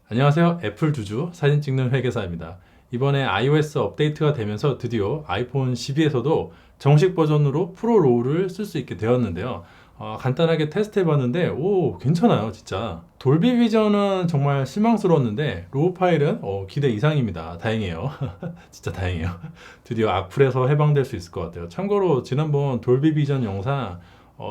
안녕하세요. 애플 주주 사진 찍는 회계사입니다. 이번에 iOS 업데이트가 되면서 드디어 아이폰 12에서도 정식 버전으로 프로 로우를 쓸 수 있게 되었는데요. 간단하게 테스트 해봤는데 괜찮아요 진짜. 돌비 비전은 정말 실망스러웠는데 로우 파일은 기대 이상입니다. 다행이에요. 진짜 다행이에요. 드디어 악플에서 해방될 수 있을 것 같아요. 참고로 지난번 돌비 비전 영상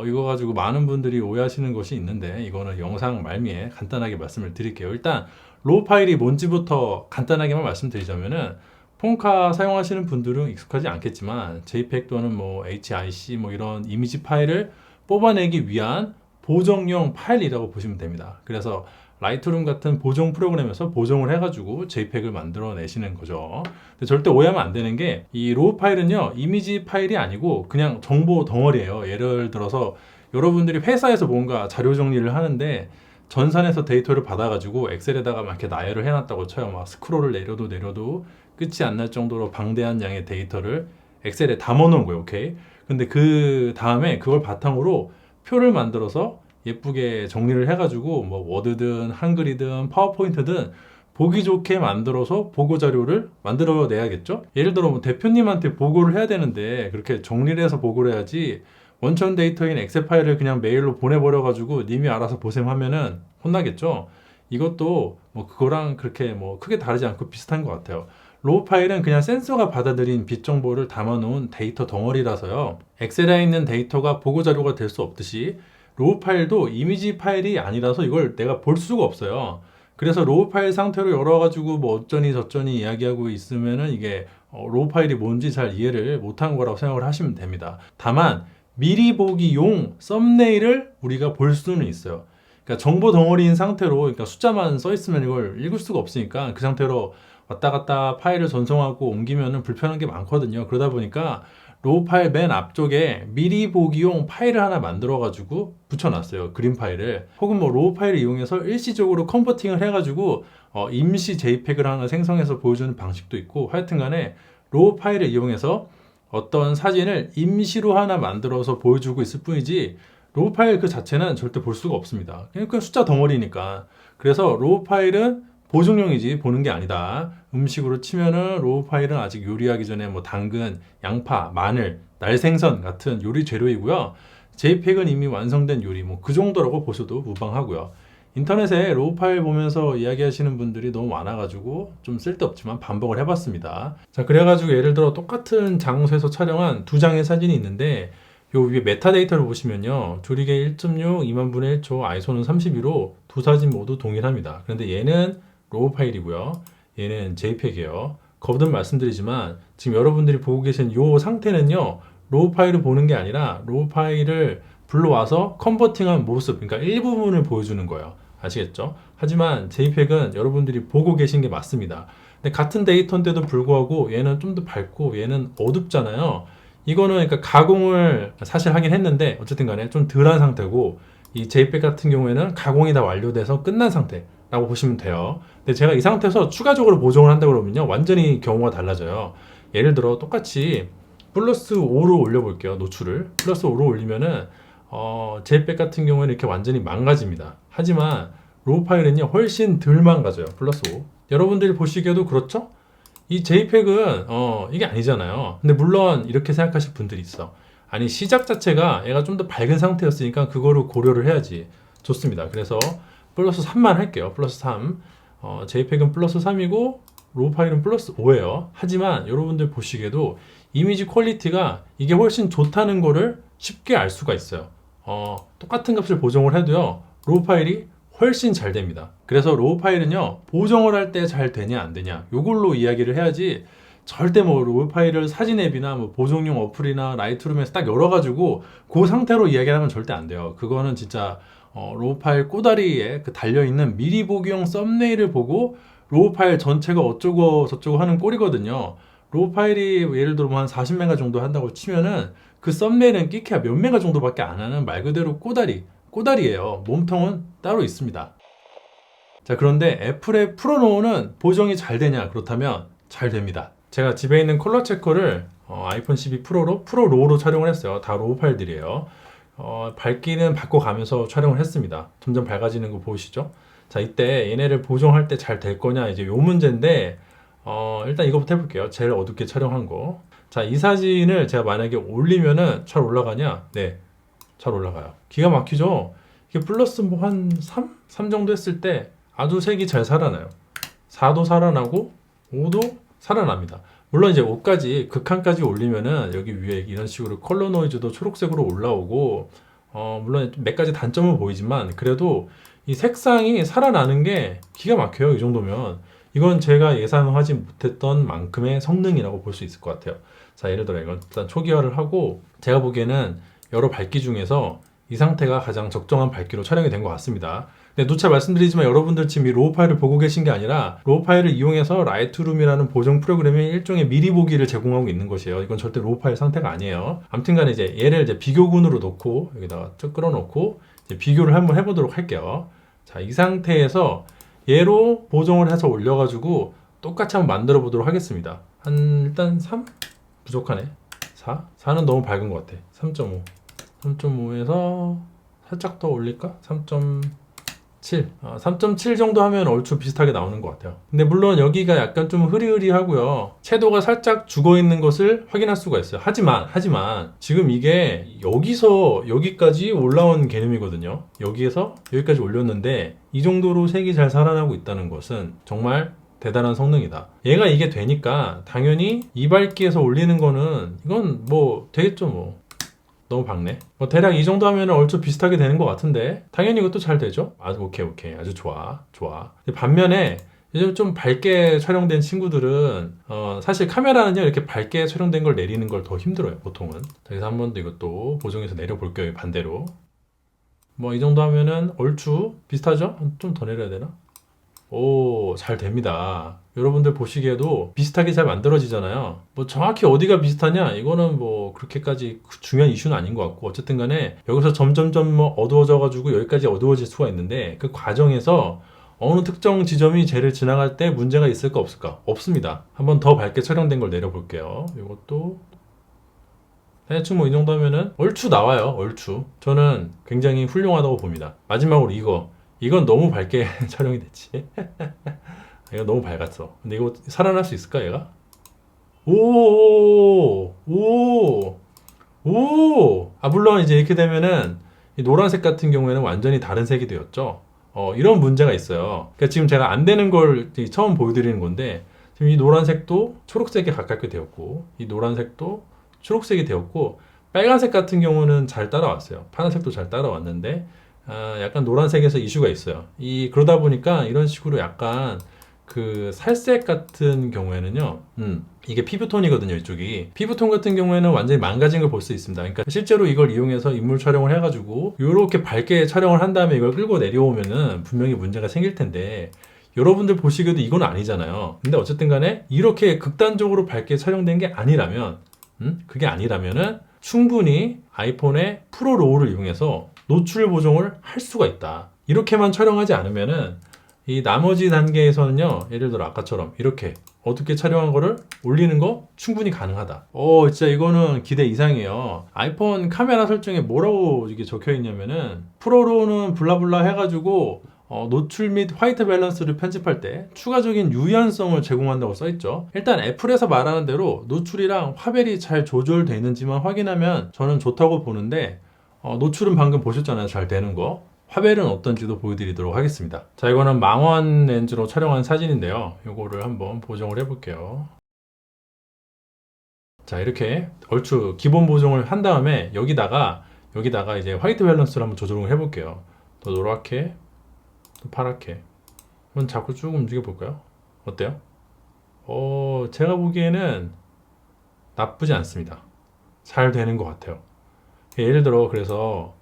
이거 가지고 많은 분들이 오해하시는 것이 있는데 이거는 영상 말미에 간단하게 말씀을 드릴게요. 일단 로우 파일이 뭔지부터 간단하게만 말씀드리자면은 폰카 사용하시는 분들은 익숙하지 않겠지만 JPEG 또는 HIC 이런 이미지 파일을 뽑아내기 위한 보정용 파일이라고 보시면 됩니다. 그래서 라이트룸 같은 보정 프로그램에서 보정을 해가지고 JPEG을 만들어내시는 거죠. 근데 절대 오해하면 안 되는 게 이 로우 파일은요 이미지 파일이 아니고 그냥 정보 덩어리예요. 예를 들어서 여러분들이 회사에서 뭔가 자료 정리를 하는데 전산에서 데이터를 받아가지고 엑셀에다가 막 이렇게 나열을 해놨다고 쳐요. 막 스크롤을 내려도 끝이 안 날 정도로 방대한 양의 데이터를 엑셀에 담아놓은 거예요. 오케이. 근데 그 다음에 그걸 바탕으로 표를 만들어서 예쁘게 정리를 해가지고 워드든 한글이든 파워포인트든 보기 좋게 만들어서 보고 자료를 만들어 내야겠죠? 예를 들어 대표님한테 보고를 해야 되는데 그렇게 정리를 해서 보고를 해야지 원천 데이터인 엑셀 파일을 그냥 메일로 보내버려가지고 님이 알아서 보셈 하면은 혼나겠죠? 이것도 그거랑 그렇게 크게 다르지 않고 비슷한 것 같아요. 로우 파일은 그냥 센서가 받아들인 빛 정보를 담아놓은 데이터 덩어리라서요. 엑셀에 있는 데이터가 보고 자료가 될 수 없듯이 로우 파일도 이미지 파일이 아니라서 이걸 내가 볼 수가 없어요. 그래서 로우 파일 상태로 열어가지고 어쩌니 저쩌니 이야기하고 있으면은 이게 로우 파일이 뭔지 잘 이해를 못한 거라고 생각을 하시면 됩니다. 다만 미리 보기용 썸네일을 우리가 볼 수는 있어요. 그러니까 정보 덩어리인 상태로 그러니까 숫자만 써 있으면 이걸 읽을 수가 없으니까 그 상태로 왔다 갔다 파일을 전송하고 옮기면은 불편한 게 많거든요. 그러다 보니까 로우 파일 맨 앞쪽에 미리 보기용 파일을 하나 만들어 가지고 붙여놨어요. 그림 파일을. 혹은 로우 파일을 이용해서 일시적으로 컨버팅을 해가지고 임시 JPEG을 하나 생성해서 보여주는 방식도 있고 하여튼 간에 로우 파일을 이용해서 어떤 사진을 임시로 하나 만들어서 보여주고 있을 뿐이지 로우 파일 그 자체는 절대 볼 수가 없습니다. 그냥 숫자 덩어리니까. 그래서 로우 파일은 보정용이지 보는 게 아니다. 음식으로 치면은 로우 파일은 아직 요리하기 전에 당근, 양파, 마늘, 날생선 같은 요리 재료이고요. JPEG은 이미 완성된 요리 그 정도라고 보셔도 무방하고요. 인터넷에 로우 파일 보면서 이야기하시는 분들이 너무 많아가지고 좀 쓸데없지만 반복을 해봤습니다. 자, 그래가지고 예를 들어 똑같은 장소에서 촬영한 두 장의 사진이 있는데 요 위에 메타데이터를 보시면요. 조리개 1.6, 2만분의 1초, 아이소는 32로 두 사진 모두 동일합니다. 그런데 얘는 로우 파일이고요. 얘는 JPEG이에요. 거듭 말씀드리지만 지금 여러분들이 보고 계신 요 상태는요. 로우 파일을 보는 게 아니라 로우 파일을 불러와서 컨버팅한 모습, 그러니까 일부분을 보여주는 거예요. 아시겠죠? 하지만 JPEG은 여러분들이 보고 계신 게 맞습니다. 근데 같은 데이터인데도 불구하고 얘는 좀 더 밝고 얘는 어둡잖아요. 이거는 그러니까 가공을 사실 하긴 했는데 어쨌든 간에 좀 덜한 상태고 이 JPEG 같은 경우에는 가공이 다 완료돼서 끝난 상태라고 보시면 돼요. 근데 제가 이 상태에서 추가적으로 보정을 한다 그러면요. 완전히 경우가 달라져요. 예를 들어 똑같이 플러스 5로 올려볼게요. 노출을. 플러스 5로 올리면은 JPEG 같은 경우에는 이렇게 완전히 망가집니다. 하지만 로우 파일은요. 훨씬 덜 망가져요. 플러스 5. 여러분들이 보시기에도 그렇죠? 이 JPEG은 이게 아니잖아요. 근데 물론 이렇게 생각하실 분들이 있어. 아니 시작 자체가 얘가 좀 더 밝은 상태였으니까 그거를 고려를 해야지. 좋습니다. 그래서 플러스 3만 할게요. 플러스 3. JPEG은 플러스 3이고 로우 파일은 플러스 5예요. 하지만 여러분들 보시기에도 이미지 퀄리티가 이게 훨씬 좋다는 거를 쉽게 알 수가 있어요. 똑같은 값을 보정을 해도요. 로우 파일이 훨씬 잘 됩니다. 그래서 로우 파일은요. 보정을 할 때 잘 되냐 안 되냐 요걸로 이야기를 해야지 절대 로우 파일을 사진 앱이나 보정용 어플이나 라이트룸에서 딱 열어가지고 그 상태로 이야기하면 절대 안 돼요. 그거는 진짜 로우 파일 꼬다리에 그 달려있는 미리 보기용 썸네일을 보고 로우 파일 전체가 어쩌고 저쩌고 하는 꼴이거든요. 로우 파일이 예를 들어 한 40메가 정도 한다고 치면은 그 썸네일은 끼케야 몇 메가 정도밖에 안 하는 말 그대로 꼬다리예요. 몸통은 따로 있습니다. 자, 그런데 애플의 프로로우는 보정이 잘 되냐? 그렇다면 잘 됩니다. 제가 집에 있는 컬러 체커를 아이폰 12 프로로 프로로우로 촬영을 했어요. 다 로우 파일들이에요. 밝기는 바꿔가면서 촬영을 했습니다. 점점 밝아지는 거 보이시죠? 자, 이때 얘네를 보정할 때 잘 될 거냐 이제 요 문제인데 일단 이거부터 해볼게요. 제일 어둡게 촬영한 거. 자, 이 사진을 제가 만약에 올리면은 잘 올라가냐? 네, 잘 올라가요. 기가 막히죠? 이게 플러스 뭐 한 3? 3 정도 했을 때 아주 색이 잘 살아나요. 4도 살아나고 5도 살아납니다. 물론 이제 5까지 극한까지 올리면은 여기 위에 이런 식으로 컬러 노이즈도 초록색으로 올라오고 물론 몇 가지 단점은 보이지만 그래도 이 색상이 살아나는 게 기가 막혀요. 이 정도면 이건 제가 예상하지 못했던 만큼의 성능이라고 볼 수 있을 것 같아요. 자, 예를 들어 이건 일단 초기화를 하고 제가 보기에는 여러 밝기 중에서 이 상태가 가장 적정한 밝기로 촬영이 된 것 같습니다. 네, 누차 말씀드리지만 여러분들 지금 이 로우 파일을 보고 계신 게 아니라 로우 파일을 이용해서 라이트룸이라는 보정 프로그램이 일종의 미리 보기를 제공하고 있는 것이에요. 이건 절대 로우 파일 상태가 아니에요. 아무튼 간에 이제 얘를 이제 비교군으로 놓고 여기다가 쭉 끌어놓고 이제 비교를 한번 해보도록 할게요. 자, 이 상태에서 얘로 보정을 해서 올려가지고 똑같이 한번 만들어 보도록 하겠습니다. 일단 3? 부족하네. 4? 4는 너무 밝은 것 같아. 3.5. 3.5에서 살짝 더 올릴까? 3.7. 3.7 정도 하면 얼추 비슷하게 나오는 것 같아요. 근데 물론 여기가 약간 좀 흐리흐리하고요. 채도가 살짝 죽어 있는 것을 확인할 수가 있어요. 하지만 지금 이게 여기서 여기까지 올라온 개념이거든요. 여기에서 여기까지 올렸는데 이 정도로 색이 잘 살아나고 있다는 것은 정말 대단한 성능이다. 얘가 이게 되니까 당연히 이 밝기에서 올리는 거는 이건 뭐 되겠죠 뭐. 너무 밝네. 뭐 대략 이 정도 하면 얼추 비슷하게 되는 것 같은데 당연히 이것도 잘 되죠. 오케이 아주 좋아. 반면에 요즘 좀 밝게 촬영된 친구들은 사실 카메라는요 이렇게 밝게 촬영된 걸 내리는 걸 더 힘들어요 보통은. 자, 그래서 한 번 더 이것도 보정해서 내려볼게요. 반대로 뭐 이 정도 하면은 얼추 비슷하죠? 좀 더 내려야 되나? 오, 잘 됩니다. 여러분들 보시기에도 비슷하게 잘 만들어지잖아요. 뭐 정확히 어디가 비슷하냐? 이거는 뭐 그렇게까지 중요한 이슈는 아닌 것 같고 어쨌든 간에 여기서 점점점 뭐 어두워져 가지고 여기까지 어두워질 수가 있는데 그 과정에서 어느 특정 지점이 쟤를 지나갈 때 문제가 있을까 없을까? 없습니다. 한번 더 밝게 촬영된 걸 내려볼게요. 이것도 대충 뭐 이 정도 하면은 얼추 나와요. 얼추. 저는 굉장히 훌륭하다고 봅니다. 마지막으로 이건 너무 밝게 촬영이 됐지. 이거 너무 밝았어. 근데 이거 살아날 수 있을까 얘가? 물론 이제 이렇게 되면은 이 노란색 같은 경우에는 완전히 다른 색이 되었죠. 이런 문제가 있어요. 그러니까 지금 제가 안 되는 걸 처음 보여드리는 건데 지금 이 노란색도 초록색에 가깝게 되었고 이 노란색도 초록색이 되었고 빨간색 같은 경우는 잘 따라왔어요. 파란색도 잘 따라왔는데 약간 노란색에서 이슈가 있어요. 그러다 보니까 이런 식으로 약간 그 살색 같은 경우에는요, 이게 피부톤이거든요, 이쪽이. 피부톤 같은 경우에는 완전히 망가진 걸 볼 수 있습니다. 그러니까 실제로 이걸 이용해서 인물 촬영을 해가지고, 이렇게 밝게 촬영을 한 다음에 이걸 끌고 내려오면은 분명히 문제가 생길 텐데, 여러분들 보시기에도 이건 아니잖아요. 근데 어쨌든 간에 이렇게 극단적으로 밝게 촬영된 게 아니라면, 그게 아니라면은 충분히 아이폰의 프로 로우를 이용해서 노출 보정을 할 수가 있다. 이렇게만 촬영하지 않으면은 이 나머지 단계에서는요, 예를 들어 아까처럼 이렇게 어둡게 촬영한 거를 올리는 거 충분히 가능하다. 진짜 이거는 기대 이상이에요. 아이폰 카메라 설정에 뭐라고 이게 적혀 있냐면은 프로로는 블라블라 해가지고 노출 및 화이트 밸런스를 편집할 때 추가적인 유연성을 제공한다고 써있죠. 일단 애플에서 말하는 대로 노출이랑 화벨이 잘 조절되어 있는지만 확인하면 저는 좋다고 보는데 노출은 방금 보셨잖아요. 잘 되는 거. 화벨은 어떤지도 보여드리도록 하겠습니다. 자, 이거는 망원 렌즈로 촬영한 사진인데요. 이거를 한번 보정을 해볼게요. 자, 이렇게 얼추 기본 보정을 한 다음에 여기다가 이제 화이트 밸런스를 한번 조정을 해볼게요. 또 노랗게, 또 파랗게. 한번 자꾸 쭉 움직여 볼까요? 어때요? 제가 보기에는 나쁘지 않습니다. 잘 되는 것 같아요. 예를 들어 그래서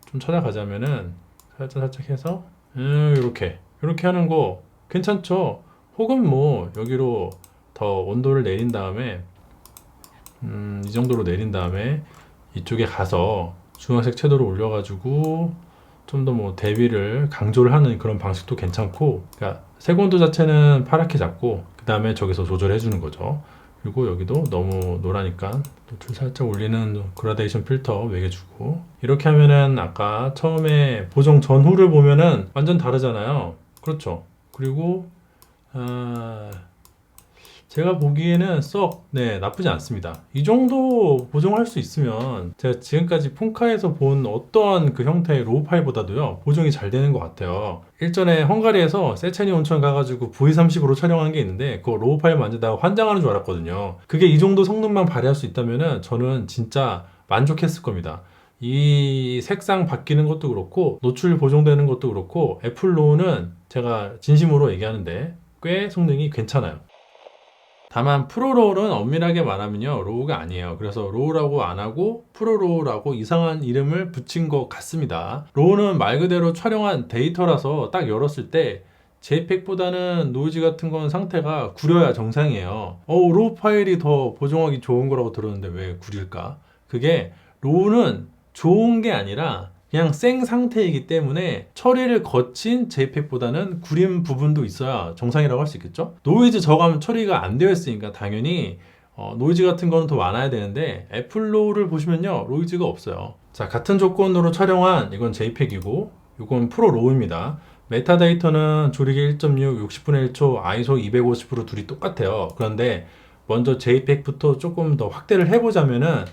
좀 찾아가자면은 살짝 해서 이렇게 하는 거 괜찮죠? 혹은 뭐 여기로 더 온도를 내린 다음에 이 정도로 내린 다음에 이쪽에 가서 주황색 채도를 올려가지고 좀 더 뭐 대비를 강조를 하는 그런 방식도 괜찮고, 그러니까 색온도 자체는 파랗게 잡고 그 다음에 저기서 조절해 주는 거죠. 그리고 여기도 너무 노라니까 노출 살짝 올리는 그라데이션 필터 매겨주고, 이렇게 하면은 아까 처음에 보정 전후를 보면은 완전 다르잖아요. 그렇죠. 그리고 제가 보기에는 나쁘지 않습니다. 이 정도 보정할 수 있으면 제가 지금까지 폰카에서 본 어떠한 그 형태의 로우 파일보다도요, 보정이 잘 되는 것 같아요. 일전에 헝가리에서 세체니 온천 가가지고 V30으로 촬영한 게 있는데, 그거 로우 파일 만지다가 환장하는 줄 알았거든요. 그게 이 정도 성능만 발휘할 수 있다면은 저는 진짜 만족했을 겁니다. 이 색상 바뀌는 것도 그렇고, 노출 보정되는 것도 그렇고, 애플 로우는 제가 진심으로 얘기하는데 꽤 성능이 괜찮아요. 다만 프로 로우는 엄밀하게 말하면요, 로우가 아니에요. 그래서 로우라고 안 하고 프로 로우라고 이상한 이름을 붙인 것 같습니다. 로우는 말 그대로 촬영한 데이터라서 딱 열었을 때 JPEG보다는 노이즈 같은 건 상태가 구려야 정상이에요. 로우 파일이 더 보정하기 좋은 거라고 들었는데 왜 구릴까? 그게 로우는 좋은 게 아니라 그냥 생 상태이기 때문에 처리를 거친 JPEG보다는 구린 부분도 있어야 정상이라고 할 수 있겠죠? 노이즈 저감 처리가 안 되어 있으니까 당연히 노이즈 같은 거는 더 많아야 되는데, 애플 로우를 보시면요, 노이즈가 없어요. 자, 같은 조건으로 촬영한 이건 JPEG이고 이건 프로 로우입니다. 메타데이터는 조리개 1.6, 60분의 1초, 아이소 250으로 둘이 똑같아요. 그런데 먼저 JPEG부터 조금 더 확대를 해보자면은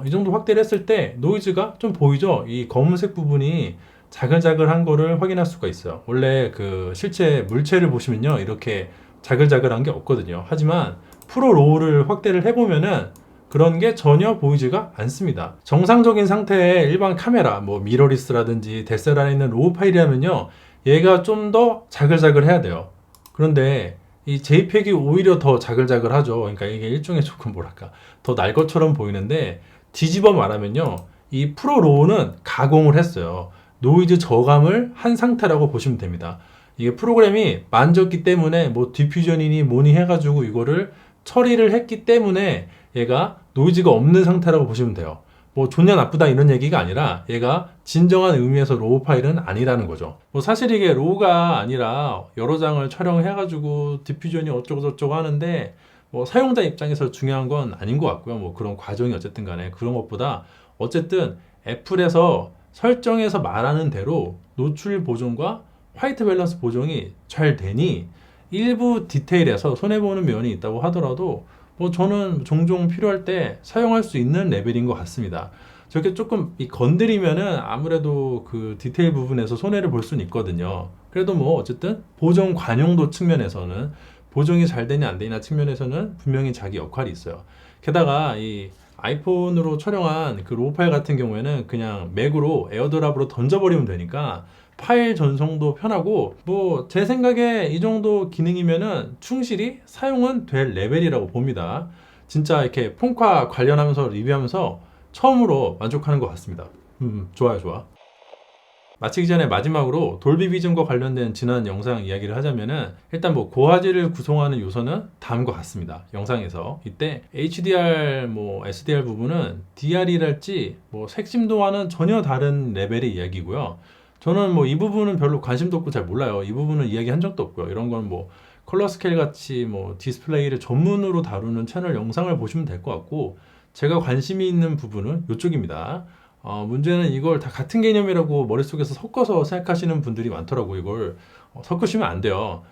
이 정도 확대를 했을 때 노이즈가 좀 보이죠? 이 검은색 부분이 자글자글한 거를 확인할 수가 있어요. 원래 그 실제 물체를 보시면요, 이렇게 자글자글한 게 없거든요. 하지만 프로 로우를 확대를 해보면은 그런 게 전혀 보이지가 않습니다. 정상적인 상태의 일반 카메라, 뭐 미러리스라든지 데셀라에 있는 로우 파일이라면요, 얘가 좀 더 자글자글 해야 돼요. 그런데 이 JPEG이 오히려 더 자글자글하죠. 그러니까 이게 일종의 조금 뭐랄까, 더 날 것처럼 보이는데, 뒤집어 말하면요, 이 프로 로우는 가공을 했어요. 노이즈 저감을 한 상태라고 보시면 됩니다. 이게 프로그램이 만졌기 때문에 뭐 디퓨전이니 뭐니 해가지고 이거를 처리를 했기 때문에 얘가 노이즈가 없는 상태라고 보시면 돼요. 뭐 좋냐 나쁘다 이런 얘기가 아니라 얘가 진정한 의미에서 로우 파일은 아니라는 거죠. 뭐 사실 이게 로우가 아니라 여러 장을 촬영해가지고 디퓨전이 어쩌고 저쩌고 하는데, 뭐 사용자 입장에서 중요한 건 아닌 것 같고요. 뭐 그런 과정이 어쨌든 간에 그런 것보다 어쨌든 애플에서 설정해서 말하는 대로 노출 보정과 화이트 밸런스 보정이 잘 되니 일부 디테일에서 손해보는 면이 있다고 하더라도 뭐 저는 종종 필요할 때 사용할 수 있는 레벨인 것 같습니다. 저렇게 조금 건드리면은 아무래도 그 디테일 부분에서 손해를 볼 수는 있거든요. 그래도 뭐 어쨌든 보정 관용도 측면에서는, 보정이 잘 되냐 안 되냐 측면에서는 분명히 자기 역할이 있어요. 게다가 이 아이폰으로 촬영한 그 로우 파일 같은 경우에는 그냥 맥으로 에어드랍으로 던져버리면 되니까 파일 전송도 편하고, 뭐 제 생각에 이 정도 기능이면은 충실히 사용은 될 레벨이라고 봅니다. 진짜 이렇게 폰카 관련하면서 리뷰하면서 처음으로 만족하는 것 같습니다. 좋아요, 좋아. 마치기 전에 마지막으로 돌비 비전과 관련된 지난 영상 이야기를 하자면은, 일단 뭐 고화질을 구성하는 요소는 다음과 같습니다. 영상에서 이때 HDR, 뭐 SDR 부분은 DR이랄지 뭐 색심도와는 전혀 다른 레벨의 이야기고요. 저는 뭐 이 부분은 별로 관심도 없고 잘 몰라요. 이 부분은 이야기한 적도 없고요. 이런 건 뭐 컬러 스케일 같이 뭐 디스플레이를 전문으로 다루는 채널 영상을 보시면 될 것 같고, 제가 관심이 있는 부분은 이쪽입니다. 문제는 이걸 다 같은 개념이라고 머릿속에서 섞어서 생각하시는 분들이 많더라고요. 이걸 섞으시면 안 돼요.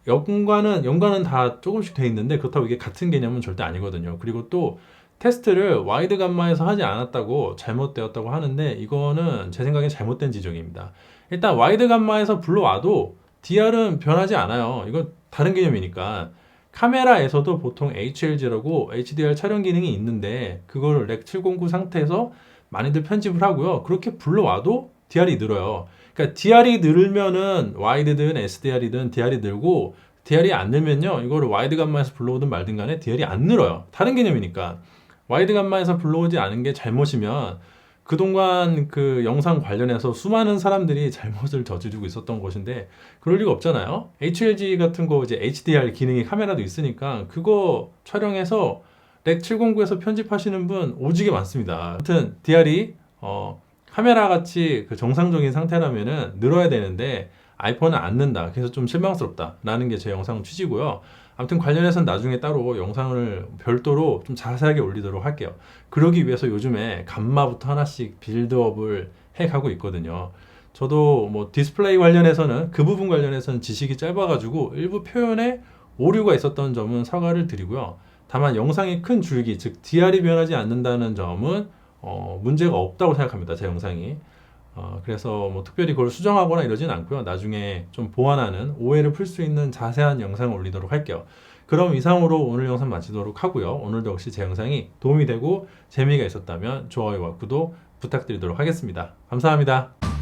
연관은 다 조금씩 돼 있는데 그렇다고 이게 같은 개념은 절대 아니거든요. 그리고 또 테스트를 와이드 감마에서 하지 않았다고 잘못되었다고 하는데, 이거는 제 생각에 잘못된 지적입니다. 일단 와이드 감마에서 불러와도 DR은 변하지 않아요. 이건 다른 개념이니까. 카메라에서도 보통 HLG라고 HDR 촬영 기능이 있는데 그걸 렉 709 상태에서 많이들 편집을 하고요. 그렇게 불러와도 DR이 늘어요. 그러니까 DR이 늘면은 와이드든 SDR이든 DR이 늘고, DR이 안 늘면요, 이거를 와이드 감마에서 불러오든 말든 간에 DR이 안 늘어요. 다른 개념이니까. 와이드 감마에서 불러오지 않은 게 잘못이면 그동안 그 영상 관련해서 수많은 사람들이 잘못을 저지르고 있었던 것인데 그럴 리가 없잖아요. HLG 같은 거 이제 HDR 기능이 카메라도 있으니까 그거 촬영해서 렉 709에서 편집하시는 분 오지게 많습니다. 아무튼 DR이 카메라 같이 그 정상적인 상태라면은 늘어야 되는데 아이폰은 안 는다. 그래서 좀 실망스럽다 라는 게 제 영상 취지고요. 아무튼 관련해서는 나중에 따로 영상을 별도로 좀 자세하게 올리도록 할게요. 그러기 위해서 요즘에 감마부터 하나씩 빌드업을 해가고 있거든요. 저도 뭐 디스플레이 관련해서는 그 부분 관련해서는 지식이 짧아가지고 일부 표현에 오류가 있었던 점은 사과를 드리고요. 다만 영상이 큰 줄기, 즉 DR이 변하지 않는다는 점은 문제가 없다고 생각합니다. 제 영상이. 그래서 뭐 특별히 그걸 수정하거나 이러진 않고요. 나중에 좀 보완하는 오해를 풀 수 있는 자세한 영상을 올리도록 할게요. 그럼 이상으로 오늘 영상 마치도록 하고요. 오늘도 역시 제 영상이 도움이 되고 재미가 있었다면 좋아요와 구독 부탁드리도록 하겠습니다. 감사합니다.